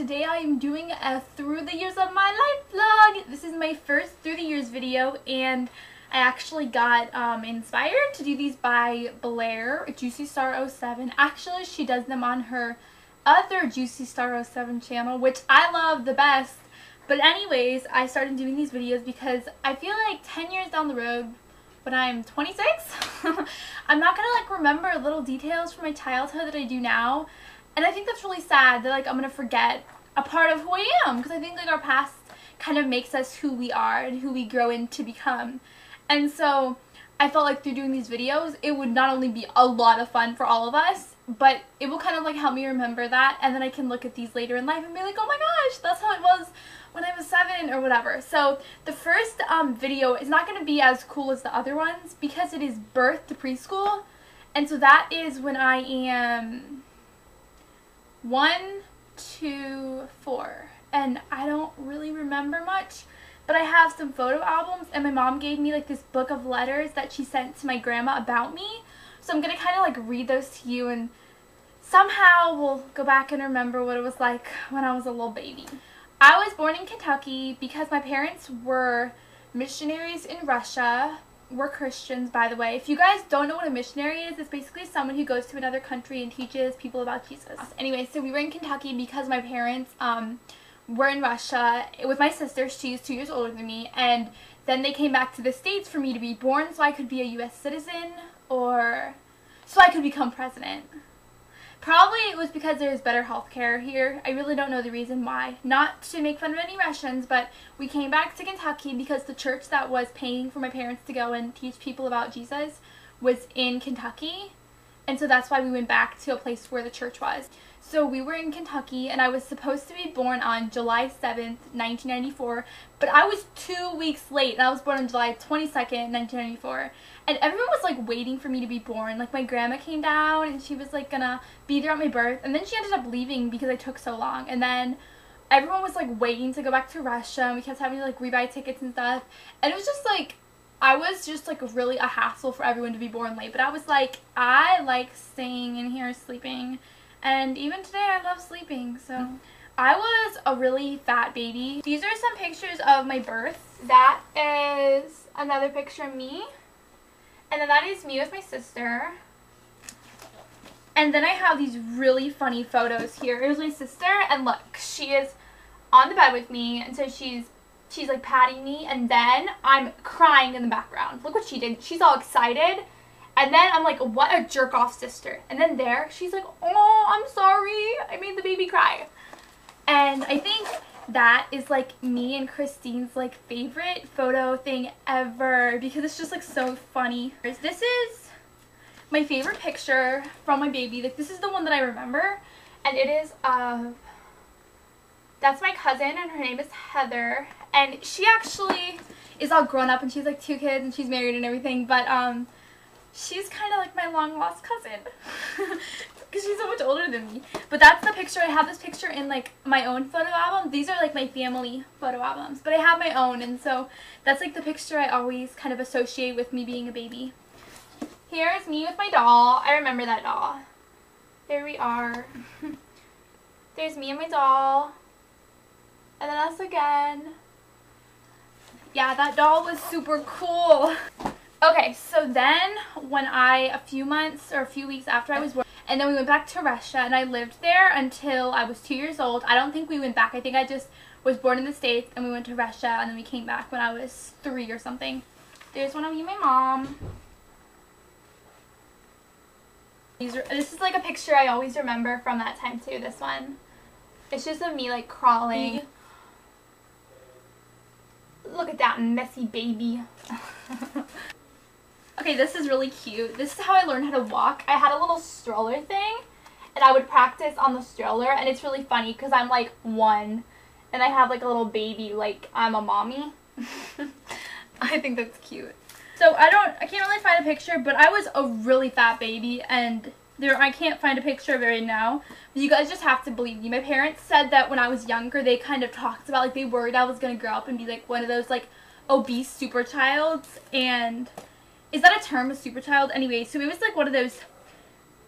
today I am doing a through the years of my life vlog. This is my first through the years video, and I actually got inspired to do these by Blair, Juicy Star 07. Actually, she does them on her other Juicy Star 07 channel, which I love the best. But anyways, I started doing these videos because I feel like 10 years down the road, when I'm 26, I'm not gonna like remember little details from my childhood that I do now. And I think that's really sad that like I'm gonna forget a part of who I am, because I think like our past kind of makes us who we are and who we grow into become. And so I felt like through doing these videos, it would not only be a lot of fun for all of us, but it will kind of like help me remember that, and then I can look at these later in life and be like, oh my gosh, that's how it was when I was 7 or whatever. So the first video is not going to be as cool as the other ones because it is birth to preschool, and so that is when I am 1, 2, 4, and I don't really remember much, but I have some photo albums, and my mom gave me like this book of letters that she sent to my grandma about me, so I'm gonna kind of like read those to you, and somehow we'll go back and remember what it was like when I was a little baby. I was born in Kentucky because my parents were missionaries in Russia. We're Christians, by the way. If you guys don't know what a missionary is, it's basically someone who goes to another country and teaches people about Jesus. Anyway, so we were in Kentucky because my parents were in Russia with my sister. She's 2 years older than me, and then they came back to the States for me to be born so I could be a U.S. citizen or so I could become president. Probably it was because there's better health care here. I really don't know the reason why. Not to make fun of any Russians, but we came back to Kentucky because the church that was paying for my parents to go and teach people about Jesus was in Kentucky. And so that's why we went back to a place where the church was. So we were in Kentucky, and I was supposed to be born on July 7th, 1994, but I was 2 weeks late, and I was born on July 22nd, 1994, and everyone was like waiting for me to be born. Like my grandma came down, and she was like gonna be there at my birth, and then she ended up leaving because I took so long, and then everyone was like waiting to go back to Russia, and we kept having to like rebuy tickets and stuff, and it was just like, I was just like really a hassle for everyone to be born late, but I was like, I like staying in here sleeping. And even today I love sleeping, so I was a really fat baby. These are some pictures of my birth. That is another picture of me. And then that is me with my sister. And then I have these really funny photos here. Here's my sister, and look, she is on the bed with me, and so she's like patting me, and then I'm crying in the background. Look what she did. She's all excited. And then I'm like, what a jerk-off sister. And then there, she's like, oh, I'm sorry. I made the baby cry. And I think that is like me and Christine's like favorite photo thing ever because it's just like so funny. This is my favorite picture from my baby. Like this is the one that I remember. And it is that's my cousin, and her name is Heather. And she actually is all grown up, and she's like 2 kids, and she's married and everything. But she's kind of like my long-lost cousin because she's so much older than me. But that's the picture. I have this picture in like my own photo album. These are like my family photo albums, but I have my own, and so that's like the picture I always kind of associate with me being a baby. Here's me with my doll. I remember that doll. There we are. There's me and my doll. And then us again. Yeah, that doll was super cool. Okay, so then when a few months or a few weeks after I was born, and then we went back to Russia, and I lived there until I was 2 years old. I don't think we went back. I think I just was born in the States, and we went to Russia, and then we came back when I was 3 or something. There's one of me and my mom. This is like a picture I always remember from that time too, this one. It's just of me like crawling. Look at that messy baby. Okay, this is really cute. This is how I learned how to walk. I had a little stroller thing, and I would practice on the stroller, and it's really funny because I'm like 1, and I have like a little baby like I'm a mommy. I think that's cute. So I can't really find a picture, but I was a really fat baby, and I can't find a picture of it right now. But you guys just have to believe me. My parents said that when I was younger, they kind of talked about like they worried I was gonna grow up and be like one of those like obese super childs, and is that a term, a super child? Anyway, so it was like one of those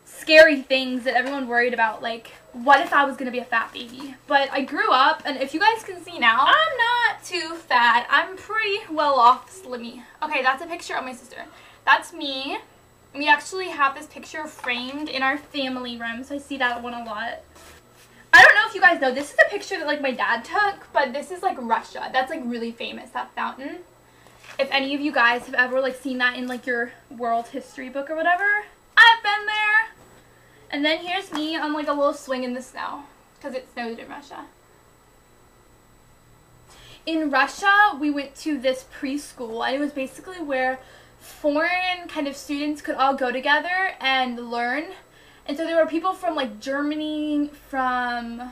scary things that everyone worried about, like what if I was gonna be a fat baby. But I grew up, and if you guys can see now, I'm not too fat. I'm pretty well off slimmy. Okay, that's a picture of my sister. That's me. We actually have this picture framed in our family room, so I see that one a lot. I don't know if you guys know, this is a picture that like my dad took, but this is like Russia. That's like really famous, that fountain. If any of you guys have ever like seen that in like your world history book or whatever, I've been there. And then here's me on like a little swing in the snow, because it snowed in Russia. In Russia, we went to this preschool, and it was basically where foreign kind of students could all go together and learn. And so there were people from like Germany, from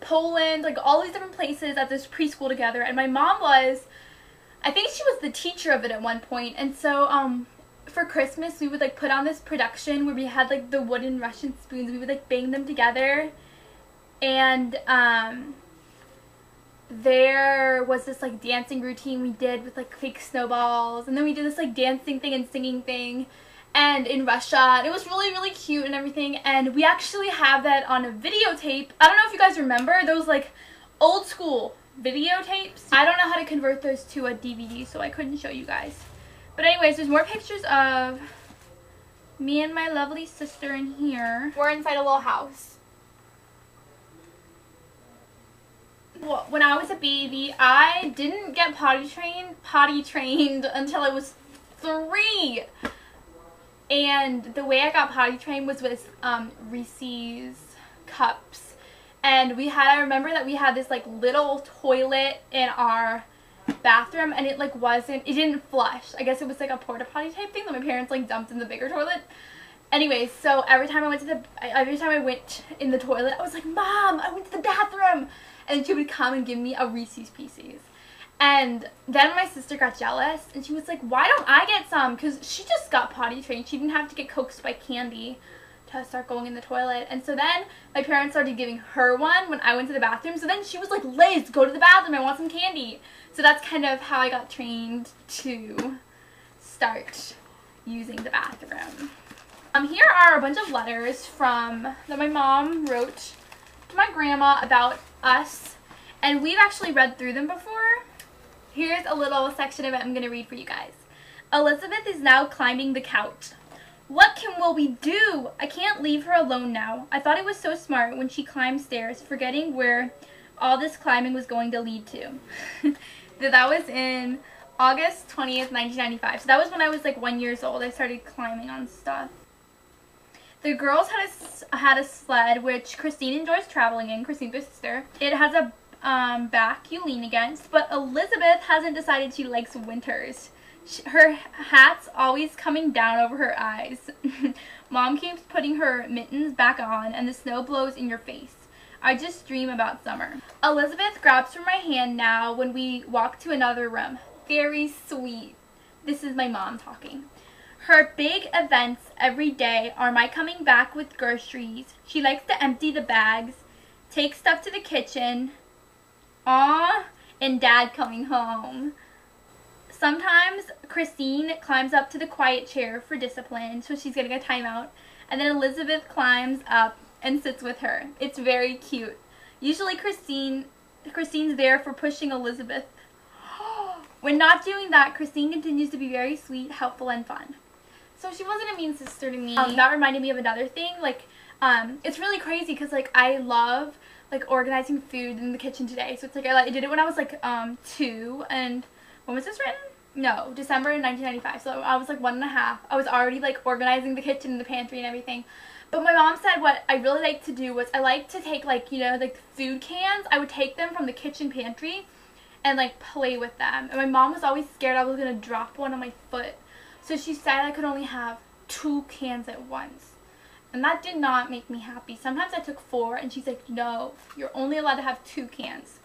Poland, like all these different places at this preschool together. And my mom was, I think she was the teacher of it at one point. And so for Christmas we would like put on this production where we had like the wooden Russian spoons. We would like bang them together, and there was this like dancing routine we did with like fake snowballs, and then we did this like dancing thing and singing thing. And in Russia, it was really cute and everything, and we actually have that on a videotape. I don't know if you guys remember those like old school videotapes. I don't know how to convert those to a DVD, so I couldn't show you guys. But anyways, there's more pictures of me and my lovely sister in here. We're inside a little house. Well, when I was a baby, I didn't get potty trained until I was 3. And the way I got potty trained was with Reese's cups. And I remember that we had this like little toilet in our bathroom, and it didn't flush. I guess it was like a porta potty type thing that my parents like dumped in the bigger toilet. Anyways, so every time I went in the toilet, I was like, Mom, I went to the bathroom. And she would come and give me a Reese's Pieces. And then my sister got jealous, and she was like, why don't I get some? Because she just got potty trained. She didn't have to get coaxed by candy to start going in the toilet. And so then my parents started giving her one when I went to the bathroom. So then she was like, Liz, go to the bathroom. I want some candy. So that's kind of how I got trained to start using the bathroom. Here are a bunch of letters that my mom wrote to my grandma about us. And we've actually read through them before. Here's a little section of it I'm going to read for you guys. Elizabeth is now climbing the couch. What will we do? I can't leave her alone now. I thought it was so smart when she climbed stairs, forgetting where all this climbing was going to lead to. That was in August 20th, 1995. So that was when I was like 1 year old. I started climbing on stuff. The girls had a sled, which Christine enjoys traveling in. Christine's my sister. It has a back you lean against, but Elizabeth hasn't decided she likes winters. Her hat's always coming down over her eyes. Mom keeps putting her mittens back on, and the snow blows in your face. I just dream about summer. Elizabeth grabs from my hand now when we walk to another room. Very sweet. This is my mom talking. Her big events every day are my coming back with groceries. She likes to empty the bags, take stuff to the kitchen, and Dad coming home. Sometimes Christine climbs up to the quiet chair for discipline, so she's getting a timeout, and then Elizabeth climbs up and sits with her. It's very cute. Usually Christine's there for pushing Elizabeth. When not doing that, Christine continues to be very sweet, helpful, and fun. So she wasn't a mean sister to me. That reminded me of another thing. It's really crazy because I love organizing food in the kitchen today. So it's I did it when I was 2, and when was this written? No, December 1995. So I was 1.5. I was already organizing the kitchen and the pantry and everything. But my mom said what I really like to do was I like to take food cans. I would take them from the kitchen pantry and play with them. And my mom was always scared I was gonna drop one on my foot. So she said I could only have 2 cans at once. And that did not make me happy. Sometimes I took 4, and she's like, no, you're only allowed to have 2 cans.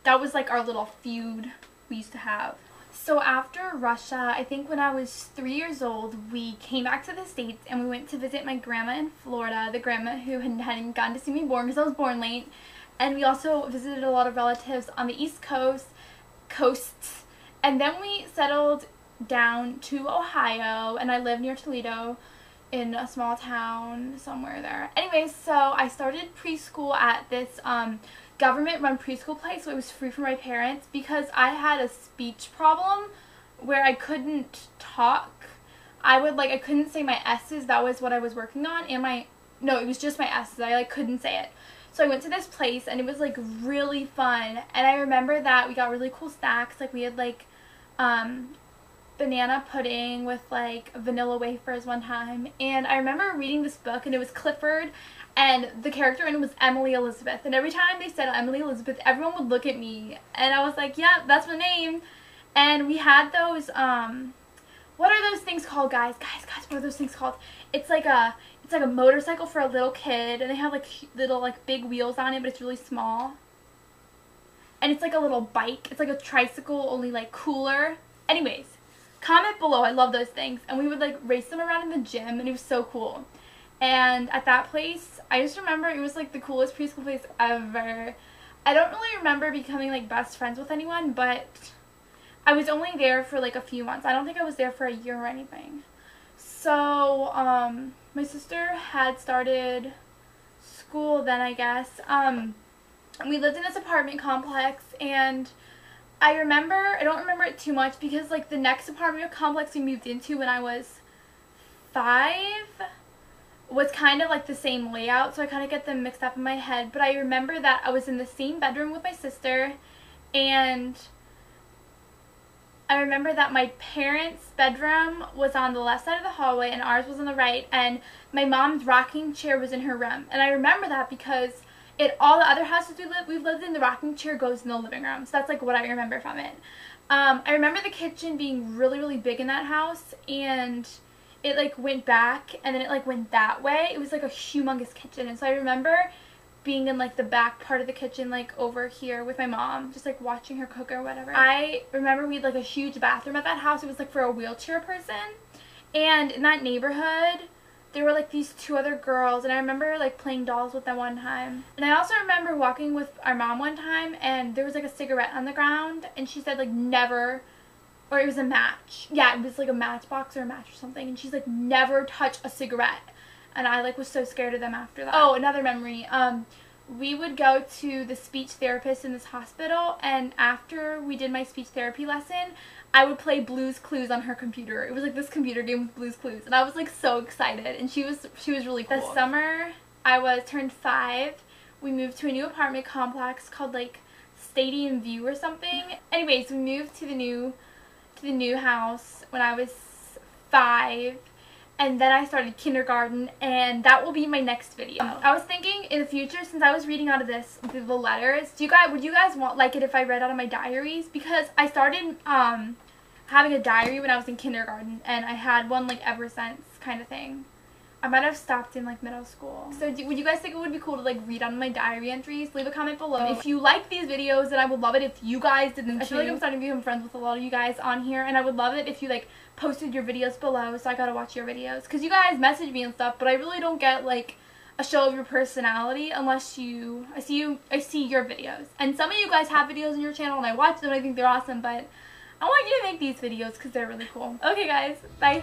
That was our little feud we used to have. So after Russia, I think when I was 3 years old, we came back to the States and we went to visit my grandma in Florida, the grandma who hadn't gotten to see me born because I was born late. And we also visited a lot of relatives on the East coasts. And then we settled down to Ohio, and I live near Toledo. in a small town somewhere there. Anyways, so I started preschool at this government-run preschool place, so it was free for my parents because I had a speech problem where I couldn't talk. I couldn't say my S's. That was what I was working on, and no, it was just my S's. I couldn't say it. So I went to this place, and it was really fun. And I remember that we got really cool snacks. We had banana pudding with vanilla wafers one time. And I remember reading this book, and it was Clifford, and the character in it was Emily Elizabeth. And every time they said Emily Elizabeth, everyone would look at me, and I was like, yeah, that's my name. And we had those what are those things called, guys? Guys, what are those things called? It's like a motorcycle for a little kid, and they have little big wheels on it, but it's really small. And it's like a little bike. It's like a tricycle, only cooler. Anyways, comment below. I love those things. And we would race them around in the gym, and it was so cool. And at that place, I just remember it was the coolest preschool place ever. I don't really remember becoming best friends with anyone, but I was only there for a few months. I don't think I was there for a year or anything. So, my sister had started school then, I guess. We lived in this apartment complex, and I don't remember it too much because the next apartment complex we moved into when I was 5 was kind of the same layout, so I kind of get them mixed up in my head. But I remember that I was in the same bedroom with my sister, and I remember that my parents' bedroom was on the left side of the hallway and ours was on the right, and my mom's rocking chair was in her room. And I remember that because all the other houses we've lived in, the rocking chair goes in the living room. So that's what I remember from it. I remember the kitchen being really, really big in that house, and it went back and then it went that way. It was a humongous kitchen, and so I remember being in the back part of the kitchen over here with my mom, just watching her cook or whatever. I remember we had a huge bathroom at that house. It was for a wheelchair person, and in that neighborhood there were these 2 other girls, and I remember playing dolls with them one time. And I also remember walking with our mom one time, and there was a cigarette on the ground, and she said never, or it was a match. Yeah, it was a matchbox or a match or something, and she's never touch a cigarette. And I was so scared of them after that. Oh, another memory. We would go to the speech therapist in this hospital, and after we did my speech therapy lesson, I would play Blue's Clues on her computer. It was this computer game with Blue's Clues, and I was so excited, and she was really cool. The summer I turned 5, we moved to a new apartment complex called Stadium View or something. Anyways, we moved to the new house when I was 5. And then I started kindergarten, and that will be my next video. I was thinking in the future, since I was reading out of the letters, would you guys like it if I read out of my diaries? Because I started having a diary when I was in kindergarten, and I had one ever since, kind of thing. I might have stopped in middle school. So would you guys think it would be cool to read on my diary entries? Leave a comment below. If you like these videos, then I would love it if you guys did them too. I feel I'm starting to become friends with a lot of you guys on here, and I would love it if you posted your videos below, so I gotta watch your videos. Because you guys message me and stuff, but I really don't get a show of your personality unless I see your videos. And some of you guys have videos on your channel, and I watch them and I think they're awesome, but I want you to make these videos because they're really cool. Okay guys, bye.